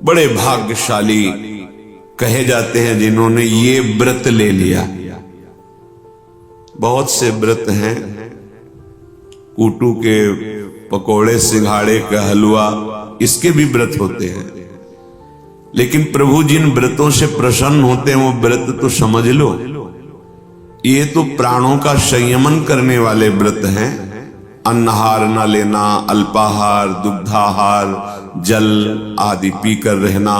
बड़े भाग्यशाली कहे जाते हैं जिन्होंने ये व्रत ले लिया। बहुत से व्रत हैं, कूटू के पकोड़े, सिंघाड़े का हलवा, इसके भी व्रत होते हैं, लेकिन प्रभु जिन व्रतों से प्रसन्न होते हैं वो व्रत तो समझ लो। ये तो प्राणों का संयमन करने वाले व्रत हैं। अन्नहार न लेना, अल्पाहार, दुग्धाहार, जल आदि पीकर रहना,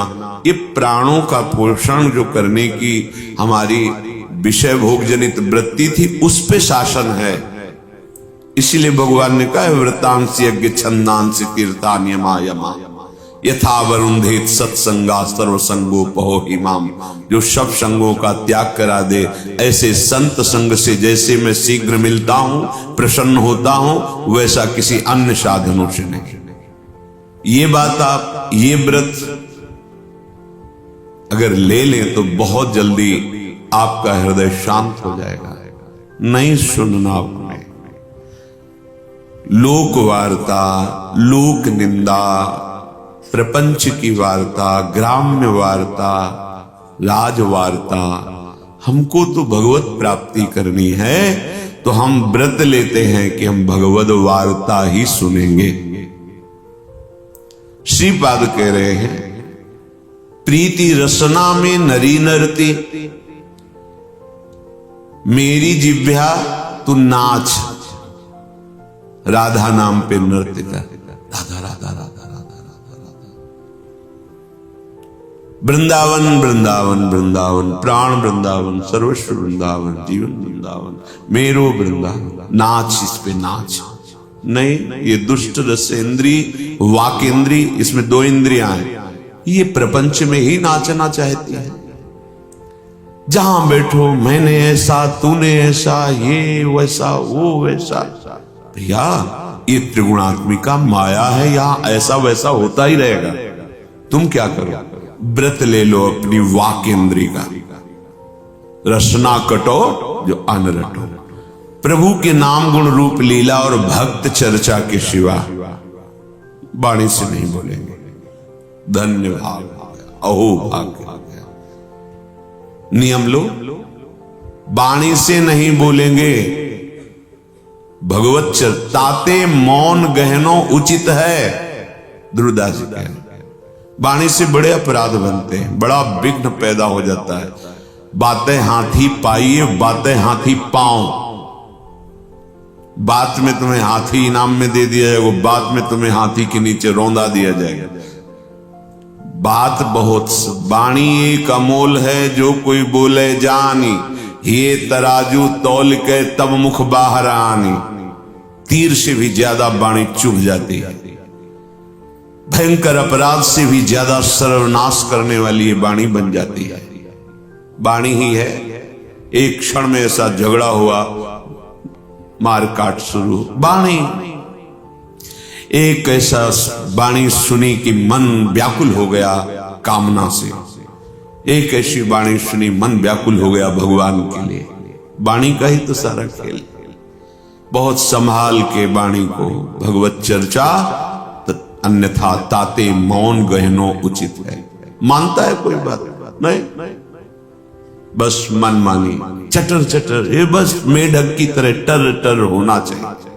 ये प्राणों का पोषण जो करने की हमारी विषय भोग जनित वृत्ति थी, उस पे शासन है। इसीलिए भगवान ने कहा व्रतांश यज्ञ छंदांश कीर्तान्यमायमा यथा वरुंधेत सत्संगा सर्वसंगो पहो हिमाम। जो सब संगों का त्याग करा दे, ऐसे संत संग से जैसे मैं शीघ्र मिलता हूं, प्रसन्न होता हूं, वैसा किसी अन्य साधनों से नहीं। ये बात आप ये व्रत अगर ले लें तो बहुत जल्दी आपका हृदय शांत हो जाएगा। नहीं सुनना अपने लोक वार्ता, लोक निंदा, प्रपंच की वार्ता, ग्राम्य वार्ता, राज वार्ता। हमको तो भगवत प्राप्ति करनी है, तो हम व्रत लेते हैं कि हम भगवत वार्ता ही सुनेंगे। श्रीपाद कह रहे हैं प्रीति रसना में नरी नरती, मेरी जिह्वा तू नाच, राधा नाम पे नृत्य कर। राधा राधा राधा राधा राधा राधा। वृंदावन वृंदावन वृंदावन, प्राण वृंदावन, सर्वस्व वृंदावन, जीवन वृंदावन, मेरो वृंदावन। नाच, इस पे नाच। नहीं, ये दुष्ट रसेंद्री, वाकेंद्री, इसमें दो इंद्रियां हैं, ये प्रपंच में ही नाचना चाहती है। जहां बैठो मैंने ऐसा, तूने ऐसा, ये वैसा, वो वैसा। भैया ये त्रिगुणात्मिका माया है, यहां ऐसा वैसा होता ही रहेगा। तुम क्या करो, व्रत ले लो अपनी वाकेंद्री का। रसना कटो जो अन रटो। प्रभु के नाम गुण रूप लीला और भक्त चर्चा के सिवा वाणी से नहीं बोलेंगे। धन्य भाग, अहो भाग्य। नियम लो, वाणी से नहीं बोलेंगे। भगवत ताते मौन गहनो उचित है, ध्रुवदास जी कहते हैं। वाणी से बड़े अपराध बनते हैं, बड़ा विघ्न पैदा हो जाता है। बातें हाथी पाइए, बातें हाथी पाओ। बात में तुम्हें हाथी इनाम में दे दिया जाएगा, बात में तुम्हें हाथी के नीचे रौंदा दिया जाएगा। बात बहुत, वाणी एक अमोल है, जो कोई बोले जानी, ये तराजू तौल के तब मुख बाहर आनी। तीर से भी ज्यादा वाणी चुभ जाती है, भयंकर अपराध से भी ज्यादा सर्वनाश करने वाली ये वाणी बन जाती है। वाणी ही है। एक क्षण में ऐसा झगड़ा हुआ, मार काट शुरू, वाणी। एक ऐसा वाणी सुनी कि मन व्याकुल हो गया कामना से। एक ऐसी वाणी सुनी, मन व्याकुल हो गया भगवान के लिए। वाणी का ही तो सारा खेल। बहुत संभाल के वाणी को, भगवत चर्चा, अन्यथा ताते मौन गहनो उचित है। मानता है कोई बात नहीं, बस मन मानी, चटर चटर, ये बस मेढक की तरह टर टर होना चाहिए।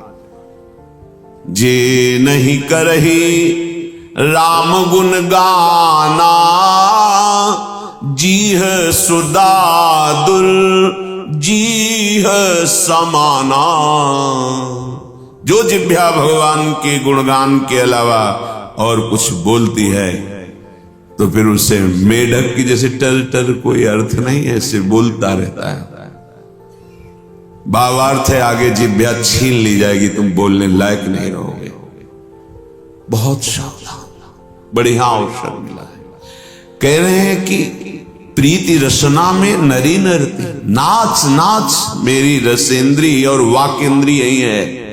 जे नहीं करही राम गुण गाना, जीह सुदादुर जीह समाना। जो जिह्वा भगवान के गुणगान के अलावा और कुछ बोलती है तो फिर उसे मेढक की जैसे टर टर कोई अर्थ नहीं है, ऐसे बोलता रहता है। भावार्थ है आगे जिह्वा छीन ली जाएगी, तुम बोलने लायक नहीं रहोगे। बहुत सावधान, बढ़िया अवसर मिला है। कह रहे हैं कि प्रीति रसना में नरी नरती, नाच नाच मेरी रसेंद्री और वाकेंद्री यही है।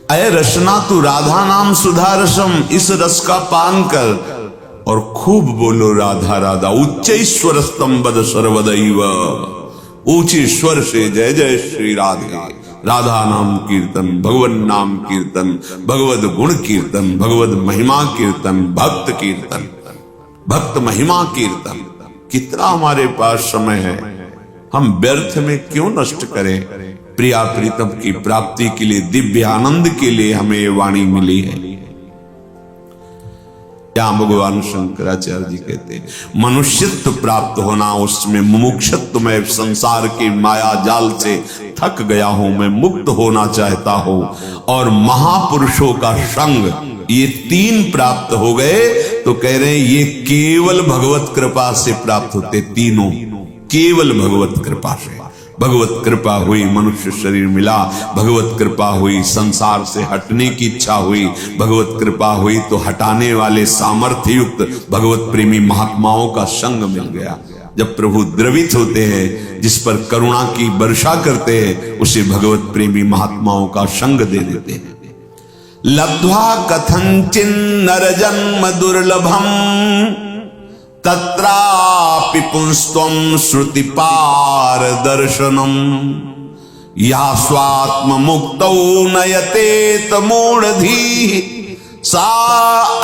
अय रसना तू राधा नाम सुधा रसम, इस रस का पान कर और खूब बोलो राधा राधा। उच्च ईश्वर स्तंभद सर्वदैव, ऊंचे स्वर से जय जय श्री राधे। राधा नाम कीर्तन, भगवत नाम कीर्तन, भगवत गुण कीर्तन, भगवत महिमा कीर्तन, भक्त कीर्तन। भक्त महिमा कीर्तन। कितना हमारे पास समय है, हम व्यर्थ में क्यों नष्ट करें? प्रिया प्रीतम की प्राप्ति के लिए, दिव्य आनंद के लिए हमें ये वाणी मिली है। क्या भगवान शंकराचार्य जी कहते हैं, मनुष्यत्व प्राप्त होना, उसमें मुमुक्षत्व में संसार के माया जाल से थक गया हूं, मैं मुक्त होना चाहता हूं, और महापुरुषों का संग, ये तीन प्राप्त हो गए तो कह रहे हैं ये केवल भगवत कृपा से प्राप्त होते, तीनों केवल भगवत कृपा से। भगवत कृपा हुई, मनुष्य शरीर मिला, भगवत कृपा हुई, संसार से हटने की इच्छा हुई, भगवत कृपा हुई तो हटाने वाले सामर्थ्य युक्त भगवत प्रेमी महात्माओं का संग मिल गया। जब प्रभु द्रवित होते हैं, जिस पर करुणा की वर्षा करते हैं, उसे भगवत प्रेमी महात्माओं का संग दे देते हैं। लब्ध्वा कथंचिन नर जन्म दुर्लभम तत्रापि पुंस्त्वं श्रुति पार दर्शनम या स्वात्म मुक्तौ नयतेत मूढ़धी सा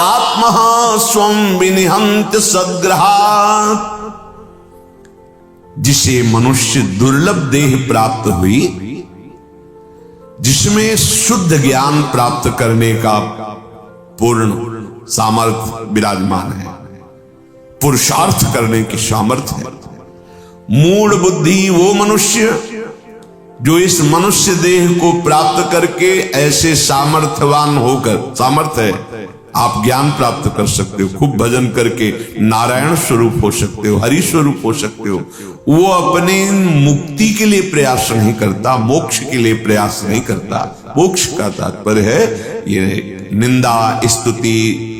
आत्मः स्वं विनिहंत सद्ग्रहात्। जिसे मनुष्य दुर्लभ देह प्राप्त हुई, जिसमें शुद्ध ज्ञान प्राप्त करने का पूर्ण सामर्थ्य विराजमान है, पुरुषार्थ करने की सामर्थ्य है। मूढ़ बुद्धि वो मनुष्य जो इस मनुष्य देह को प्राप्त करके ऐसे सामर्थ्यवान होकर, सामर्थ्य है, आप ज्ञान प्राप्त कर सकते हो, खूब भजन करके नारायण स्वरूप हो सकते हो, हरि स्वरूप हो सकते हो। वो अपने मुक्ति के लिए प्रयास नहीं करता, मोक्ष के लिए प्रयास नहीं करता। मोक्ष का तात्पर्य है ये निंदा स्तुति,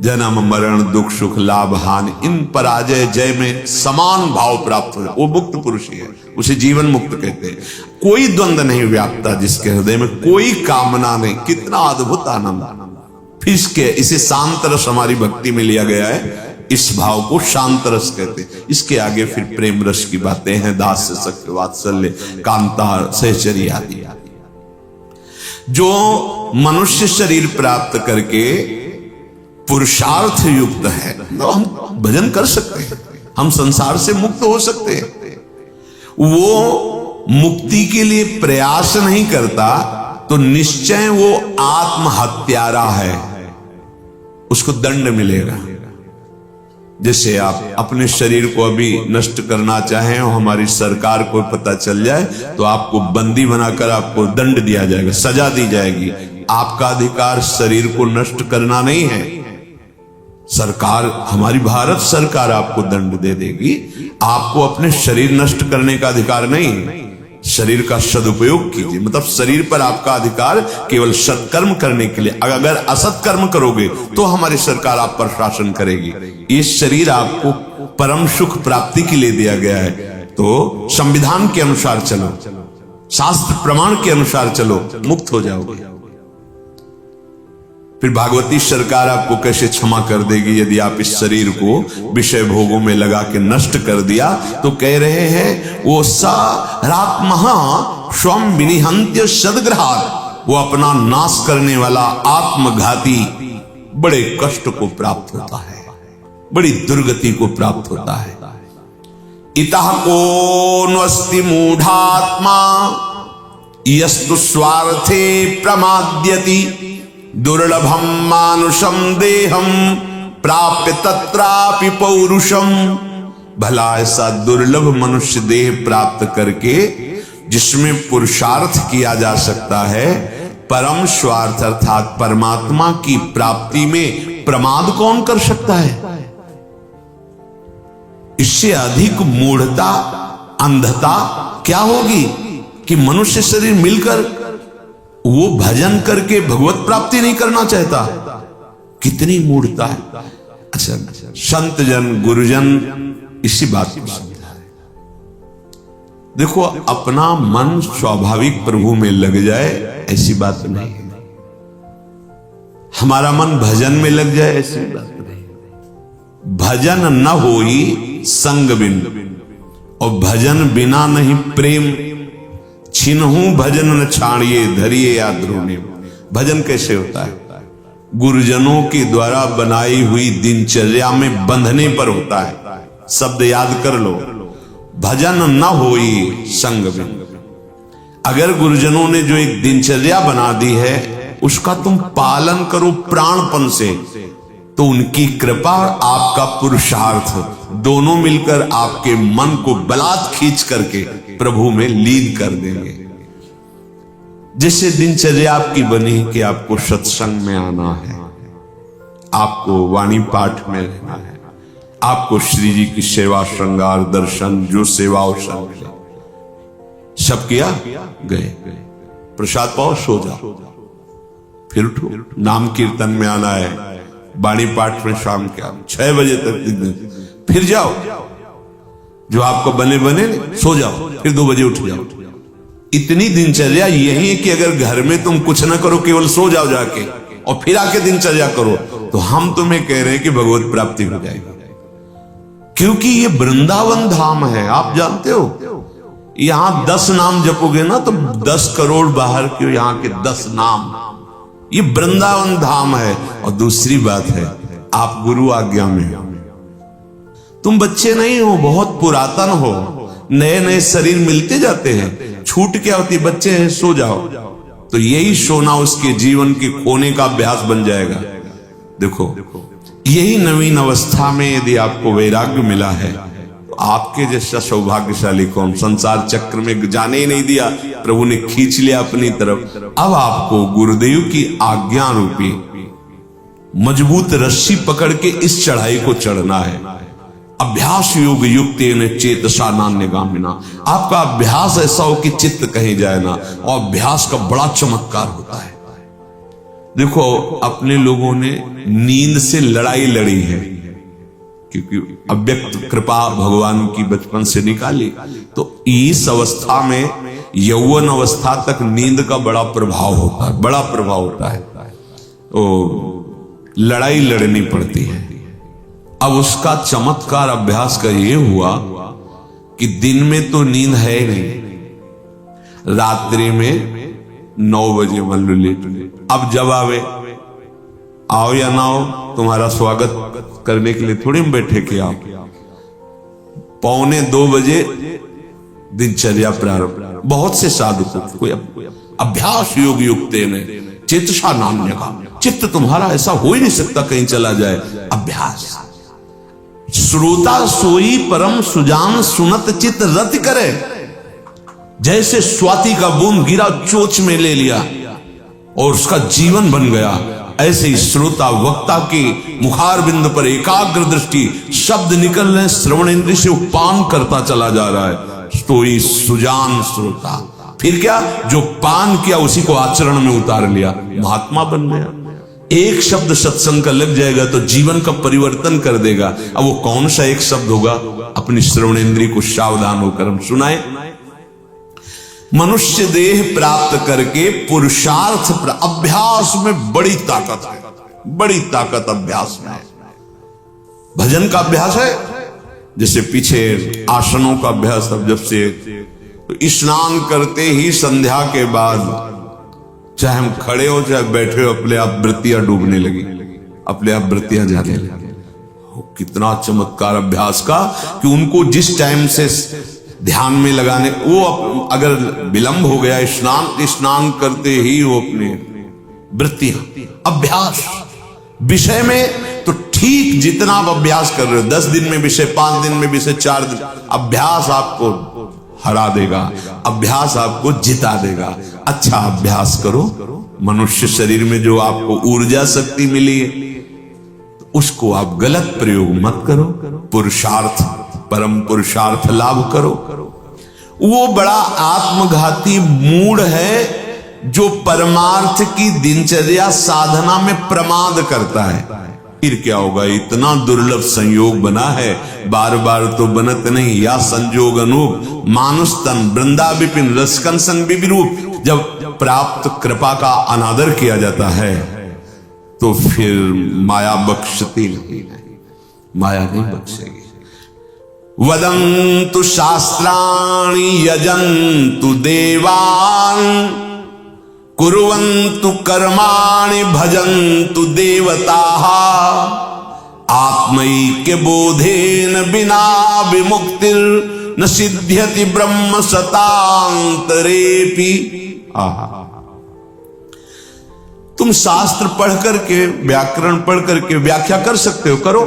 जन्म मरण दुख सुख लाभ हानि, इन पराजय जय में समान भाव प्राप्त हो, वो मुक्त पुरुष ही है, उसे जीवन मुक्त कहते हैं। कोई द्वंद्व नहीं व्याप्ता जिसके हृदय में, कोई कामना नहीं। कितना अद्भुत आनंद। फिर इसे शांत रस हमारी भक्ति में लिया गया है, इस भाव को शांत रस कहते हैं। इसके आगे फिर प्रेम रस की बातें हैं, दास्य सख्य वात्सल्य कांता सहचरी आदि। जो मनुष्य शरीर प्राप्त करके पुरुषार्थ युक्त है, तो हम भजन कर सकते हैं, हम संसार से मुक्त हो सकते हैं। वो मुक्ति के लिए प्रयास नहीं करता तो निश्चय वो आत्महत्यारा है, उसको दंड मिलेगा। जैसे आप अपने शरीर को अभी नष्ट करना चाहें और हमारी सरकार को पता चल जाए तो आपको बंदी बनाकर आपको दंड दिया जाएगा, सजा दी जाएगी। आपका अधिकार शरीर को नष्ट करना नहीं है, सरकार, हमारी भारत सरकार आपको दंड दे देगी। आपको अपने शरीर नष्ट करने का अधिकार नहीं, शरीर का सदुपयोग कीजिए। मतलब शरीर पर आपका अधिकार केवल सत्कर्म करने के लिए, अगर असत्कर्म करोगे तो हमारी सरकार आप पर शासन करेगी। ये शरीर आपको परम सुख प्राप्ति के लिए दिया गया है, तो संविधान के अनुसार चलो, शास्त्र प्रमाण के अनुसार चलो, मुक्त हो जाओगे। फिर भागवती सरकार आपको कैसे क्षमा कर देगी यदि आप इस शरीर को विषय भोगों में लगा के नष्ट कर दिया। तो कह रहे हैं वो सात्महा स्वम विनिहंत्य सद्ग्रहात्, वो अपना नाश करने वाला आत्मघाती बड़े कष्ट को प्राप्त होता है, बड़ी दुर्गति को प्राप्त होता है। इतः कोऽन्वस्ति मूढ़ात्मा यस्तु स्वार्थे प्रमाद्यति दुर्लभम मानुषम देहम प्राप्य तत्रापि पौरुषम। भला ऐसा दुर्लभ मनुष्य देह प्राप्त करके जिसमें पुरुषार्थ किया जा सकता है, परम स्वार्थ अर्थात परमात्मा की प्राप्ति में प्रमाद कौन कर सकता है? इससे अधिक मूढ़ता, अंधता क्या होगी कि मनुष्य शरीर मिलकर वो भजन करके भगवत प्राप्ति नहीं करना चाहता। कितनी मूढ़ता है। अच्छा, संत जन गुरुजन इसी बात को समझा है। देखो, अपना मन स्वाभाविक प्रभु में लग जाए ऐसी बात नहीं है, हमारा मन भजन में लग जाए ऐसी बात नहीं। भजन न होई संग बिन, और भजन बिना नहीं प्रेम। छिनहू भजन न छाड़िए धरिए या ध्रुने। भजन कैसे होता है? गुरुजनों के द्वारा बनाई हुई दिनचर्या में बंधने पर होता है। शब्द याद कर लो, भजन न होई संग में। अगर गुरुजनों ने जो एक दिनचर्या बना दी है उसका तुम पालन करो प्राणपन से, तो उनकी कृपा और आपका पुरुषार्थ दोनों मिलकर आपके मन को बलात् खींच करके प्रभु में लीन कर देंगे। जैसे दिनचर्या आपकी बनी कि आपको सत्संग में आना है, आपको वाणी पाठ में रहना है, आपको श्री जी की सेवा श्रृंगार दर्शन जो सेवा अवसर मिले सब किया, गए प्रसाद पाओ, सो जाओ, फिर उठो, नाम कीर्तन में आना है, वाणी पाठ में शाम के 6 बजे तक, फिर जाओ, जो आपको बने बने सो जाओ, फिर 2 बजे उठ जाओ। इतनी दिनचर्या यही है कि अगर घर में तुम कुछ ना करो, केवल सो जाओ जाके और फिर आके दिनचर्या करो, तो हम तुम्हें कह रहे हैं कि भगवत प्राप्ति हो जाएगी। क्योंकि ये वृंदावन धाम है, आप जानते हो, यहां 10 नाम जपोगे ना तो 10 करोड़ बाहर के यहां के 10 नाम, ये वृंदावन धाम है। और दूसरी बात है, आप गुरु आज्ञा में हो, तुम बच्चे नहीं हो, बहुत पुरातन हो, नए नए शरीर मिलते जाते हैं, छूट क्या होती, बच्चे हैं सो जाओ, तो यही सोना उसके जीवन के खोने का अभ्यास बन जाएगा। देखो, यही नवीन अवस्था में यदि आपको वैराग्य मिला है तो आपके जैसा सौभाग्यशाली कौन, संसार चक्र में जाने ही नहीं दिया, प्रभु ने खींच लिया अपनी तरफ। अब आपको गुरुदेव की आज्ञा रूपी मजबूत रस्सी पकड़ के इस चढ़ाई को चढ़ना है। अभ्यास योग युक्तेन चेतसा नान्यगामिना, आपका अभ्यास ऐसा हो कि चित्त कहीं जाए ना, और अभ्यास का बड़ा चमत्कार होता है। देखो, अपने लोगों ने नींद से लड़ाई लड़ी है, क्योंकि अव्यक्त कृपा भगवान की बचपन से निकाली, तो इस अवस्था में यौवन अवस्था तक नींद का बड़ा प्रभाव होता है, बड़ा प्रभाव होता है, तो लड़ाई लड़नी पड़ती है। अब उसका चमत्कार अभ्यास का ये हुआ कि दिन में तो नींद है नहीं, रात्रि में 9 बजे मान लो लेट, अब जब आओ या ना आओ, तुम्हारा स्वागत करने के लिए थोड़ी हम बैठे कि आप 1:45 बजे दिनचर्या प्रारंभ। बहुत से साधु कोई अभ्यास योग युक्ते ने चेतसा नाम्य का, चित्त तुम्हारा ऐसा हो ही नहीं सकता कहीं चला जाए, अभ्यास। श्रोता सोई परम सुजान सुनत चित्त रति करे, जैसे स्वाति का बूंद गिरा चोच में ले लिया और उसका जीवन बन गया, ऐसे ही श्रोता वक्ता के मुखार बिंदु पर एकाग्र दृष्टि, शब्द निकल रहे श्रवण इंद्रिय से पान करता चला जा रहा है, सोई सुजान श्रोता। फिर क्या, जो पान किया उसी को आचरण में उतार लिया, महात्मा बन गया। एक शब्द सत्संग का लग जाएगा तो जीवन का परिवर्तन कर देगा। अब वो कौन सा एक शब्द होगा, अपनी श्रवण इंद्रिय को सावधान होकर हम सुनाए। मनुष्य देह प्राप्त करके पुरुषार्थ अभ्यास में बड़ी ताकत है, बड़ी ताकत अभ्यास में है। भजन का अभ्यास है, जैसे पीछे आसनों का अभ्यास, अब जब से तो स्नान करते ही संध्या के बाद चाहे हम खड़े हो चाहे बैठे हो, अपने आप वृत्तियां डूबने लगी, अपने आप वृत्तियां जाने लगी। कितना चमत्कार अभ्यास का कि उनको जिस टाइम से ध्यान में लगाने, वो अगर विलंब हो गया स्नान करते ही वो अपनी वृत्तियां, अभ्यास विषय में तो ठीक जितना आप अभ्यास कर रहे हो, 10 दिन में विषय, 5 दिन में विषय, 4 दिन, अभ्यास आपको हरा देगा, अभ्यास आपको जिता देगा। अच्छा अभ्यास करो। मनुष्य शरीर में जो आपको ऊर्जा शक्ति मिली है तो उसको आप गलत प्रयोग मत करो, पुरुषार्थ परम पुरुषार्थ लाभ करो। वो बड़ा आत्मघाती मूड है जो परमार्थ की दिनचर्या साधना में प्रमाद करता है। फिर क्या होगा, इतना दुर्लभ संयोग बना है, बार बार तो बनत नहीं, या संजोग अनूप मानुष तन वृंदा विपिन रसकन संग विरूप। जब प्राप्त कृपा का अनादर किया जाता है तो फिर माया बख्शती नहीं, माया नहीं बख्शेगी। वदन्तु शास्त्राणि यजन्तु देवान् कुर्वन्तु कर्माणि भजन्तु देवताः आत्मैक्य बोधेन बिना विमुक्तिर न सिद्ध्यति ब्रह्म सतांतरेपि। तुम शास्त्र पढ़ करके, व्याकरण पढ़ करके व्याख्या कर सकते हो, करो।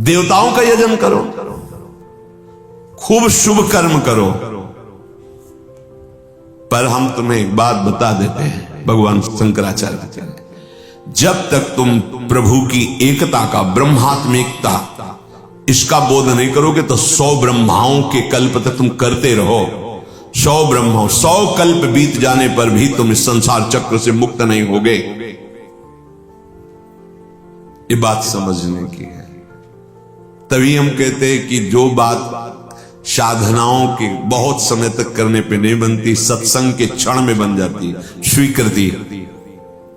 देवताओं का यजन करो, खूब शुभ कर्म करो। पर हम तुम्हें एक बात बता देते हैं, भगवान शंकराचार्य कहते हैं, जब तक तुम प्रभु की एकता का, ब्रह्मात्मिकता, इसका बोध नहीं करोगे तो 100 ब्रह्माओं के कल्प तक तुम करते रहो। 100 ब्रह्मा, 100 कल्प बीत जाने पर भी तुम इस संसार चक्र से मुक्त नहीं होगे। ये बात समझने की है। तभी हम कहते हैं कि जो बात साधनाओं के बहुत समय तक करने पे नहीं बनती, सत्संग के क्षण में बन जाती। स्वीकृति,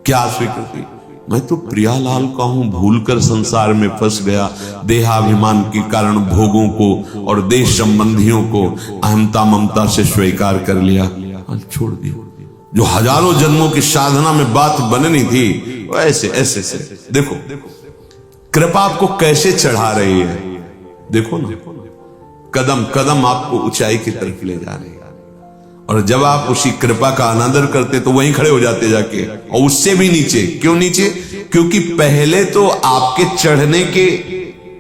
क्या स्वीकृति? मैं तो प्रियालाल का हूं, भूलकर संसार में फंस गया, देहाभिमान के कारण भोगों को और देश संबंधियों को अहमता ममता से स्वीकार कर लिया, छोड़ दिया। जो हजारों जन्मों की साधना में बात बननी थी, ऐसे ऐसे से देखो कृपा आपको कैसे चढ़ा रही है। देखो ना, कदम कदम आपको ऊंचाई की तरफ ले जा रही है। और जब आप उसी कृपा का अनादर करते तो वहीं खड़े हो जाते जाके, और उससे भी नीचे। क्यों नीचे? क्योंकि पहले तो आपके चढ़ने के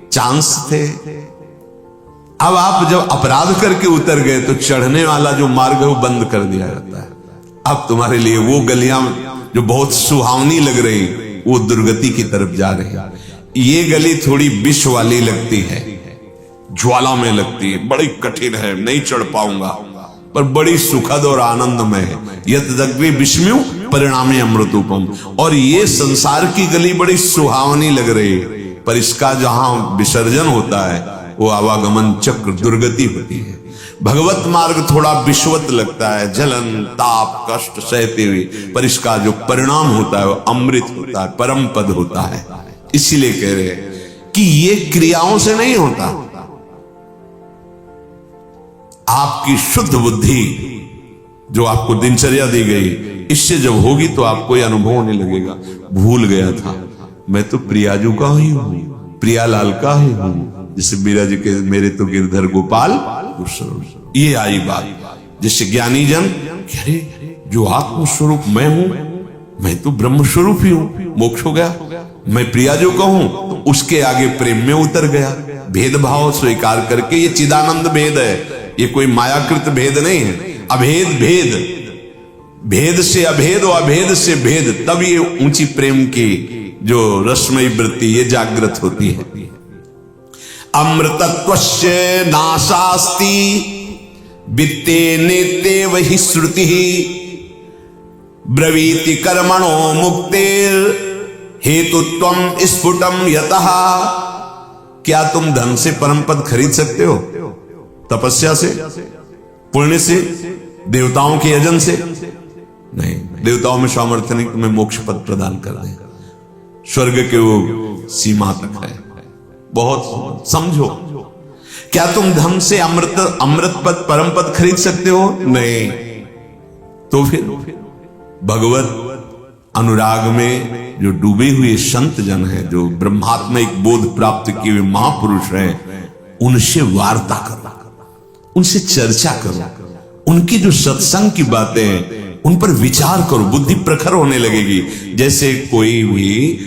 चांस थे। अब आप जब अपराध करके उतर गए तो चढ़ने वाला जो मार्ग है वो बंद कर दिया जाता है। अब तुम्हारे लिए वो गलियां जो बहुत सुहावनी लग रही, वो दुर्गति की तरफ जा रही है। ये गली थोड़ी विष वाली लगती है, ज्वाला में लगती है, बड़ी कठिन है, नहीं चढ़ पाऊंगा, पर बड़ी सुखद और आनंदमय है। यद्यग्नि विस्मयु परिणामे अमृतोपम। और ये संसार की गली बड़ी सुहावनी लग रही है, पर इसका जहां विसर्जन होता है वो आवागमन चक्र, दुर्गति होती है। भगवत मार्ग थोड़ा विश्वत लगता है, जलन ताप कष्ट सहते हुए, पर इसका जो परिणाम होता है वो अमृत होता है, परम पद होता है। इसीलिए कह रहे हैं कि ये क्रियाओं से नहीं होता। आपकी शुद्ध बुद्धि जो आपको दिनचर्या दी गई, इससे जब होगी तो आपको यह अनुभव होने लगेगा, भूल गया था मैं तो प्रियाजू का ही हूं, प्रियालाल का ही हूं। जैसे बीरा जी के मेरे तो गिरधर गोपाल, ये आई बात। जैसे ज्ञानी जन, अरे जो आत्म स्वरूप मैं हूं, मैं तो ब्रह्म स्वरूप ही हूं, मोक्ष हो गया। मैं प्रियाजू का हूं तो उसके आगे प्रेम में उतर गया, भेदभाव स्वीकार करके। ये चिदानंद भेद है, ये कोई मायाकृत भेद नहीं है। अभेद भेद, भेद से अभेद और अभेद से भेद, तब ये ऊंची प्रेम की जो रसमयी वृत्ति ये जागृत होती है। अमृतत्वस्य नाशास्ति वित्ते नेते वही श्रुति ब्रवीति कर्मणो मुक्तेर हेतुत्वम स्फुटम यतः। क्या तुम धन से परम पद खरीद सकते हो? तपस्या से, पुण्य से, देवताओं के यजन से? नहीं। देवताओं में सामर्थ्य नहीं तुम्हें मोक्ष पद प्रदान कर दे, स्वर्ग के वो सीमा तक है, बहुत समझो। क्या तुम धन से अमृत पद परम पद खरीद सकते हो? नहीं। तो फिर भगवत अनुराग में जो डूबे हुए संत जन हैं, जो ब्रह्मात्मिक बोध प्राप्त किए हुए महापुरुष हैं, उनसे वार्ता करो, उनसे चर्चा करो, उनकी जो सत्संग की बातें हैं उन पर विचार करो, बुद्धि प्रखर होने लगेगी। जैसे कोई भी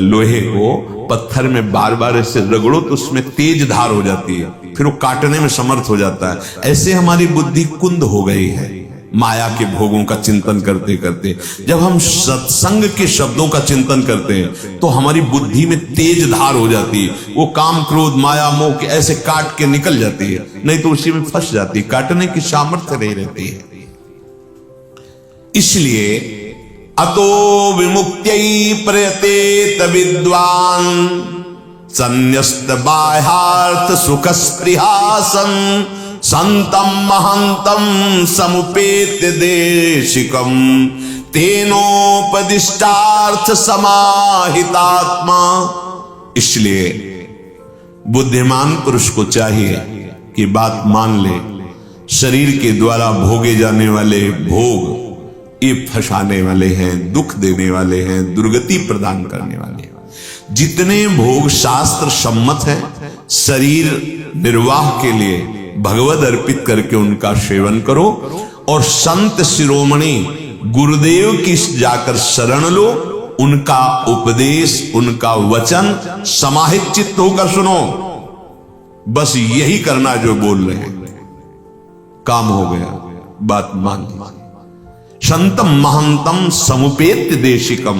लोहे को पत्थर में बार बार ऐसे रगड़ो तो उसमें तेज धार हो जाती है, फिर वो काटने में समर्थ हो जाता है। ऐसे हमारी बुद्धि कुंद हो गई है माया के भोगों का चिंतन करते करते। जब हम सत्संग के शब्दों का चिंतन करते हैं तो हमारी बुद्धि में तेज धार हो जाती है, वो काम क्रोध माया मोह के ऐसे काट के निकल जाती है, नहीं तो उसी में फंस जाती है, काटने की सामर्थ्य नहीं रहती है। इसलिए अतो विमुक्त्यै प्रयतेत विद्वान संन्यस्त बाह्यार्थ सुख स्पृहासन संतम महंतम समुपेत्य देशिकम तेनोपदिष्टार्थ समाहितात्मा। इसलिए बुद्धिमान पुरुष को चाहिए कि बात मान ले, शरीर के द्वारा भोगे जाने वाले भोग ये फंसाने वाले हैं, दुख देने वाले हैं, दुर्गति प्रदान करने वाले हैं। जितने भोग शास्त्र सम्मत हैं, शरीर निर्वाह के लिए भगवद अर्पित करके उनका सेवन करो और संत शिरोमणि गुरुदेव की जाकर शरण लो, उनका उपदेश, उनका वचन समाहित चित्त होकर सुनो। बस यही करना जो बोल रहे हैं, काम हो गया, बात मान ली। संतम महंतम समुपेत्य देशिकम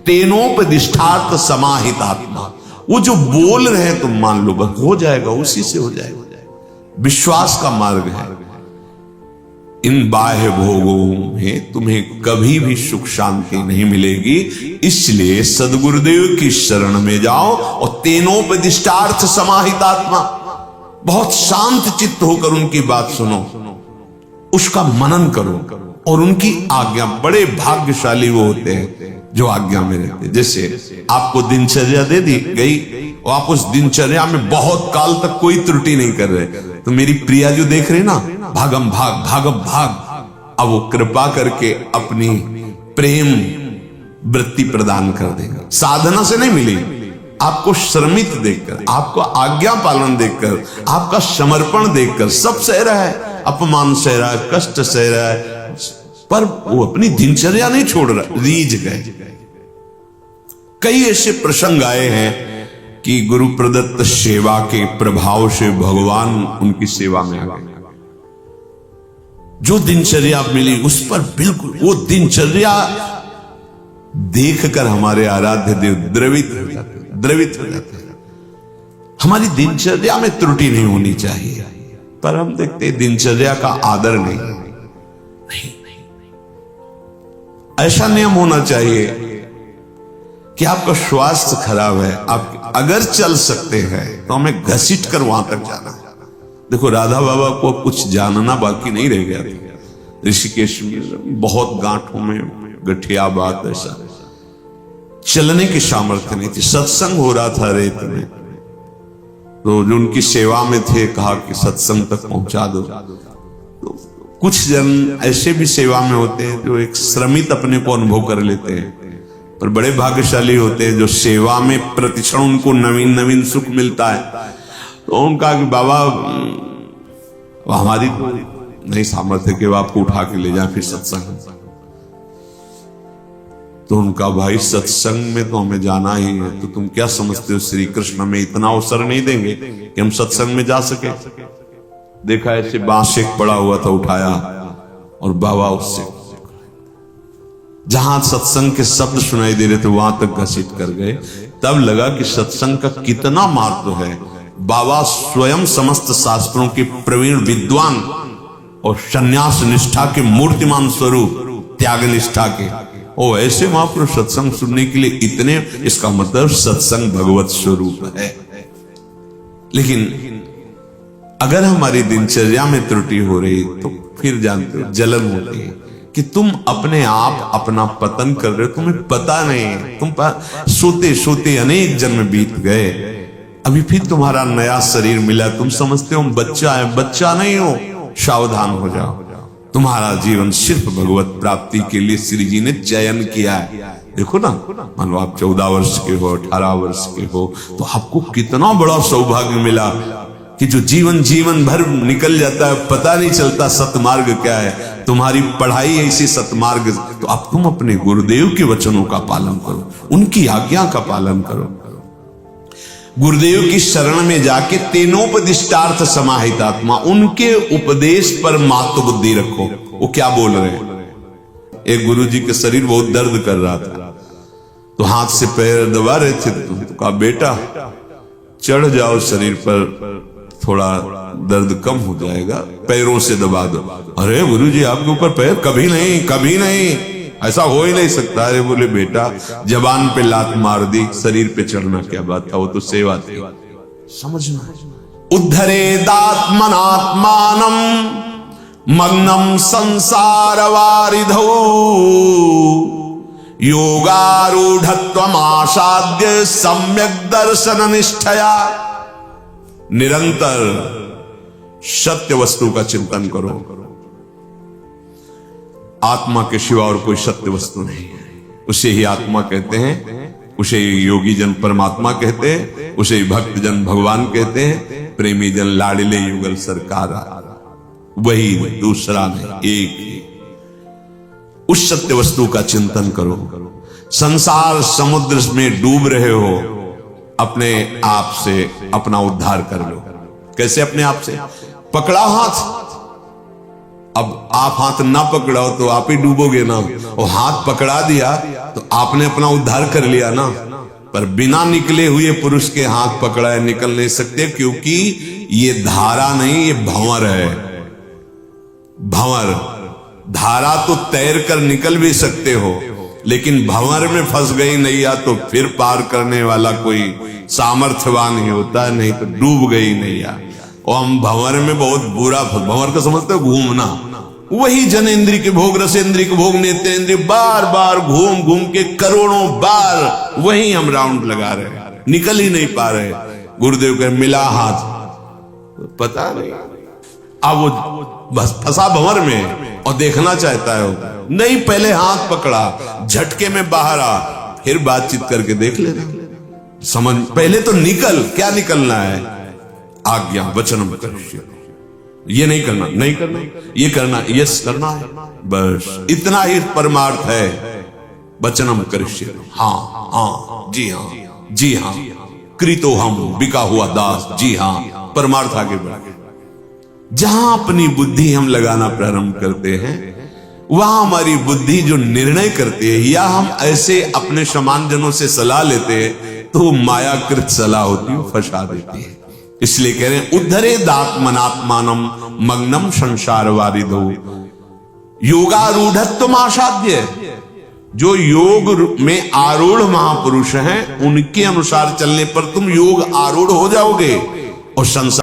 तेनोपदिष्टार्थ समाहितात्मा। वो जो बोल रहे हैं तुम मान लो, बस हो जाएगा, उसी से हो जाएगा। विश्वास का मार्ग है। इन बाह्य भोगों में तुम्हें कभी भी सुख शांति नहीं मिलेगी, इसलिए सदगुरुदेव की शरण में जाओ और तेनोपदिष्टार्थ समाहितात्मा, बहुत शांत चित्त होकर उनकी बात सुनो, उसका मनन करो और उनकी आज्ञा। बड़े भाग्यशाली वो होते हैं जो आज्ञा में रहते। जैसे आपको दिनचर्या दे दी गई और आप उस दिनचर्या में बहुत काल तक कोई त्रुटि नहीं कर रहे, तो मेरी प्रिया जो देख रहे ना, भागम भाग भागम भाग, अब वो कृपा करके अपनी प्रेम वृत्ति प्रदान कर देगा। साधना से नहीं मिली, आपको श्रमित देखकर, आपको आज्ञा पालन देखकर, आपका समर्पण देखकर। सब सह रहा है, अपमान सह रहा है, कष्ट सह रहा है, पर वो अपनी दिनचर्या नहीं छोड़ रहा, रीझ गए। कई ऐसे प्रसंग आए हैं कि गुरु प्रदत्त सेवा के प्रभाव से भगवान उनकी सेवा में आ गए। जो दिनचर्या मिली उस पर बिल्कुल वो दिनचर्या देखकर हमारे आराध्य देव द्रवित हो जाते हैं। हमारी दिनचर्या में त्रुटि नहीं होनी चाहिए, पर हम देखते दिनचर्या का आदर नहीं। ऐसा नियम होना चाहिए कि आपका स्वास्थ्य खराब है, आप अगर चल सकते हैं तो हमें घसीट कर वहां तक जाना। देखो राधा बाबा को कुछ जानना बाकी नहीं रह गया था। ऋषिकेश में बहुत गांठों में गठिया बात, ऐसा चलने की सामर्थ्य नहीं थी। सत्संग हो रहा था रेत में, तो जो उनकी सेवा में थे कहा कि सत्संग तक पहुंचा दो। तो कुछ जन ऐसे भी सेवा में होते हैं जो एक श्रमित अपने को अनुभव कर लेते हैं, पर बड़े भाग्यशाली होते हैं जो सेवा में प्रतिक्षण उनको नवीन नवीन सुख मिलता है। तो उनका कि बाबा हमारी नहीं सामर्थ्य कि आपको उठा के ले जाए फिर सत्संग। तो उनका भाई सत्संग में तो हमें जाना ही है, तो तुम क्या समझते हो श्री कृष्ण में इतना अवसर नहीं देंगे कि हम सत्संग में जा सके। देखा ऐसे बांस एक पड़ा हुआ था, उठाया और बाबा उससे जहां सत्संग के शब्द सुनाई दे रहे थे वहां तक घसीट कर गए। तब लगा कि सत्संग का कितना महत्व है। बाबा स्वयं समस्त शास्त्रों के प्रवीण विद्वान और संन्यास निष्ठा के मूर्तिमान स्वरूप, त्याग निष्ठा के, और ऐसे महापुरुष सत्संग सुनने के लिए इतने, इसका मतलब सत्संग भगवत स्वरूप है। लेकिन अगर हमारी दिनचर्या में त्रुटि हो रही तो फिर जानते हो जलन होती है कि तुम अपने आप अपना पतन कर रहे हो, तुम्हें पता नहीं। तुम सोते सोते अनेक जन्म बीत गए, अभी फिर तुम्हारा नया शरीर मिला, तुम समझते हो बच्चा है, बच्चा नहीं हो। सावधान हो जाओ, तुम्हारा जीवन सिर्फ भगवत प्राप्ति के लिए श्री जी ने चयन किया है। देखो ना, मान लो आप 14 वर्ष के हो, 18 वर्ष के हो, तो आपको कितना बड़ा सौभाग्य मिला कि जो जीवन भर निकल जाता है, पता नहीं चलता सतमार्ग क्या है। तुम्हारी पढ़ाई ऐसी सतमार्ग, तो अब तुम अपने गुरुदेव के वचनों का पालन करो, उनकी आज्ञा का पालन करो। गुरुदेव की शरण में जाके तेनोपदिष्टार्थ समाहितात्मा, उनके उपदेश पर मातु बुद्धि रखो। वो क्या बोल रहे हैं? एक गुरुजी के शरीर बहुत दर्द कर रहा था, तो हाथ से पैर दबा रहे थे, तो कहा बेटा चढ़ जाओ शरीर पर, थोड़ा दर्द कम हो जाएगा, पैरों से दबा दो। अरे गुरुजी आपके ऊपर पैर? कभी नहीं, कभी नहीं, ऐसा हो ही नहीं सकता। अरे बोले बेटा जबान पे लात मार दी, शरीर पे चढ़ना क्या बात था, वो तो सेवा थी। समझना, उद्धरेदात्मनात्मानम मग्नम संसार वारिधौ योगारूढ़त्वमासाद्य सम्यक दर्शन निष्ठया। निरंतर सत्य वस्तु का चिंतन करो। आत्मा के सिवा और कोई सत्य वस्तु नहीं है। उसे ही आत्मा कहते हैं, उसे ही योगी जन परमात्मा कहते हैं, उसे ही भक्त जन भगवान कहते हैं, प्रेमी जन लाडले युगल सरकार। वही, दूसरा नहीं, एक ही। उस सत्य वस्तु का चिंतन करो। संसार समुद्र में डूब रहे हो, अपने आप से अपना उद्धार कर लो। कैसे अपने आप से? पकड़ा हाथ। अब आप हाथ ना पकड़ाओ तो आप ही डूबोगे ना, और हाथ पकड़ा दिया तो आपने अपना उद्धार कर लिया ना। पर बिना निकले हुए पुरुष के हाथ पकड़ाए निकल नहीं सकते, क्योंकि ये धारा नहीं, ये भंवर है। भंवर, धारा तो तैर कर निकल भी सकते हो, लेकिन भंवर में फंस गई नैया तो फिर पार करने वाला कोई सामर्थ्यवान ही होता है, नहीं तो डूब गई नैया। और हम भंवर में बहुत बुरा, भंवर का समझते हो घूमना, वही जनेन्द्रिय के भोग, रसेंद्रिय के भोग, नेत्रेंद्रिय, बार बार घूम घूम के करोड़ों बार वही हम राउंड लगा रहे हैं, निकल ही नहीं पा रहे। गुरुदेव के मिला हाथ, पता नहीं, अब वो बस फंसा भंवर में और देखना चाहता है वो। नहीं, पहले हाथ पकड़ा, झटके में बाहर आ, फिर बातचीत करके देख लेना। समझ, पहले तो निकल। क्या निकलना है? आज्ञा वचनम करिष्ये। ये नहीं करना, नहीं करना, ये करना, यस करना है, बस इतना ही परमार्थ है। वचनम करिष्ये, हाँ हाँ, जी हाँ, जी हाँ, कृतो हम, बिका हुआ दास, जी हाँ। परमार्थ आगे बढ़ गया। जहां अपनी बुद्धि हम लगाना प्रारंभ करते हैं, वहां हमारी बुद्धि जो निर्णय करती है, या हम ऐसे अपने समान जनों से सलाह लेते हैं तो मायाकृत सलाह होती है, फंसा देती है। इसलिए कह रहे हैं, उद्धरे दात्मनात्मानम मग्नम संसार वारिधो योगारूढ़त्व आसाध्य। जो योग में आरूढ़ महापुरुष हैं, उनके अनुसार चलने पर तुम योग आरूढ़ हो जाओगे और संसार